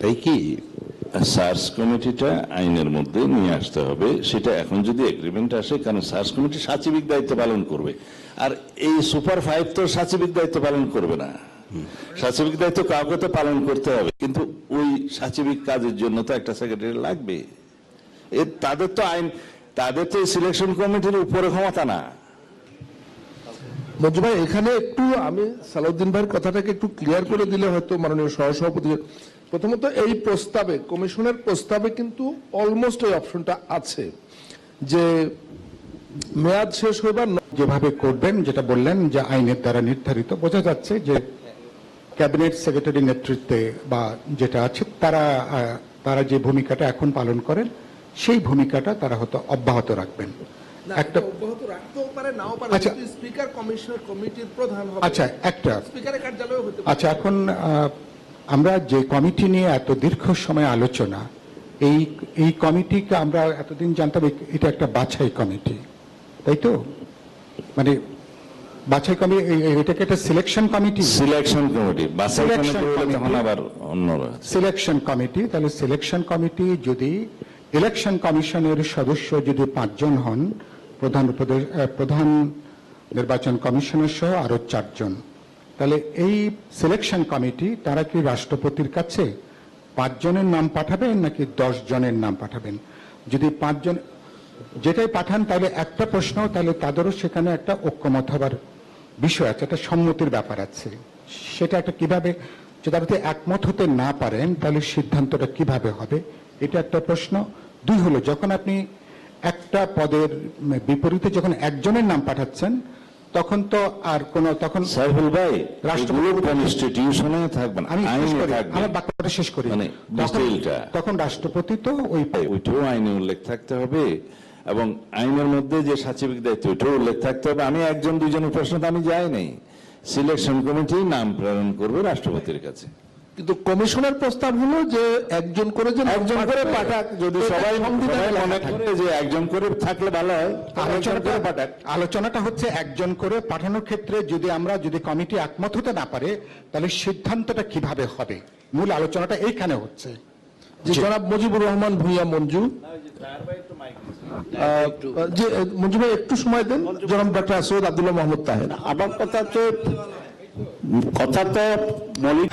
তাই কি সার্চ কমিটিটা আইনের মধ্যে নিয়ে আসতে হবে, সেটা এখন যদি এগ্রিমেন্ট আসে, কারণ সার্চ কমিটি সাচিবিক দায়িত্ব পালন করবে, আর এই সুপার 5 তো সাচিবিক দায়িত্ব পালন করবে না। সাচিবিক দায়িত্ব কাউকে তো পালন করতে হবে, কিন্তু ওই সাচিবিক কাজের জন্য তো একটা সেক্রেটারি লাগবে। তাদের তো সিলেকশন কমিটির উপরে ক্ষমতা না। মঞ্জু ভাই, এখানে একটু আমি সালাউদ্দিন ভাইয়ের কথাটাকে একটু ক্লিয়ার করে দিলে হয়তো মাননীয় সহসভাপতি। প্রথমত এই প্রস্তাবে, কমিশনের প্রস্তাবে কিন্তু অলমোস্ট এই অপশনটা আছে যে মেয়াদ শেষ হইবার যেভাবে করবেন, যেটা বললেন যে আইনের দ্বারা নির্ধারিত, বোঝা যাচ্ছে যে ক্যাবিনেট সেক্রেটারি নেতৃত্বে বা যেটা আছে তারা যে ভূমিকাটা এখন পালন করেন সেই ভূমিকাটা তারা হয়তো অব্যাহত রাখবেন। একটা অব্যাহত রাখতেও পারে, নাও পারে। আচ্ছা, স্পিকার কমিশনের কমিটির প্রধান হবে। আচ্ছা, একটা স্পিকারের কার্যালয় হতে পারে। আচ্ছা, এখন আমরা যে কমিটি নিয়ে এত দীর্ঘ সময় আলোচনা, এই কমিটিকে আমরা এতদিন জানতাম এটা একটা বাছাই কমিটি, তাই তো? মানে বাছাই কমিটি, এটাকে একটা সিলেকশন কমিটি। সিলেকশন কমিটি, বাছাই কমিটি তখন আবার অন্যরা সিলেকশন কমিটি। তাহলে সিলেকশন কমিটি যদি ইলেকশন কমিশনের সদস্য যদি 5 জন হন, প্রধান নির্বাচন কমিশনার সহ আরো 4 জন, তাহলে এই সিলেকশন কমিটি তারা কি রাষ্ট্রপতির কাছে 5 জনের নাম পাঠাবেন নাকি 10 জনের নাম পাঠাবেন? যদি 5 জন যেটাই পাঠান, তাহলে একটা প্রশ্ন, তাহলে তাদেরও সেখানে একটা ঐক্যমত হবার বিষয় আছে, একটা সম্মতির ব্যাপার আছে। সেটা একটা কিভাবে, যদি আপনি একমত হতে না পারেন তাহলে সিদ্ধান্তটা কিভাবে হবে, এটা একটা প্রশ্ন। 2 হলো, যখন আপনি একটা পদের বিপরীতে যখন একজনের নাম পাঠাচ্ছেন, তখন তো আর কোন, তখন সাইফুল ভাই রাষ্ট্রপতি কনস্টিটিউশনে থাকবে না, আমি আইনে থাকবে। আমার বাক্যটা শেষ করি। মানে তখন রাষ্ট্রপতি তো ওইটাও আইনে উল্লেখ থাকতে হবে, এবং আইনের মধ্যে যে সাচিবিক দায়িত্ব ওইটাও উল্লেখ থাকতে হবে। আমি 1 জন 2 জনের প্রশ্নটা আমি যাই নাই, সিলেকশন কমিটি নাম প্রেরণ করবে রাষ্ট্রপতির কাছে। কিন্তু কমিশনের প্রস্তাব হলো যে একজন করে পাঠাক, যদি সবাই মনে করে যে 1 জন করে থাকলে ভালো হয়, পাঠাক। আলোচনাটা হচ্ছে 1 জন করে পাঠানোর ক্ষেত্রে যদি কমিটি একমত হতে না পারে, তাহলে সিদ্ধান্তটা কিভাবে হবে, মূল আলোচনাটা এইখানে হচ্ছে। যে জনাব মুজিবুর রহমান ভূঁইয়া মঞ্জু, যে মঞ্জু ভাই একটু সময় দেন। জনাব ডক্টর সৈয়দ আব্দুল্লাহ মোহাম্মদ তাহের। আমার কথা তো মৌলিক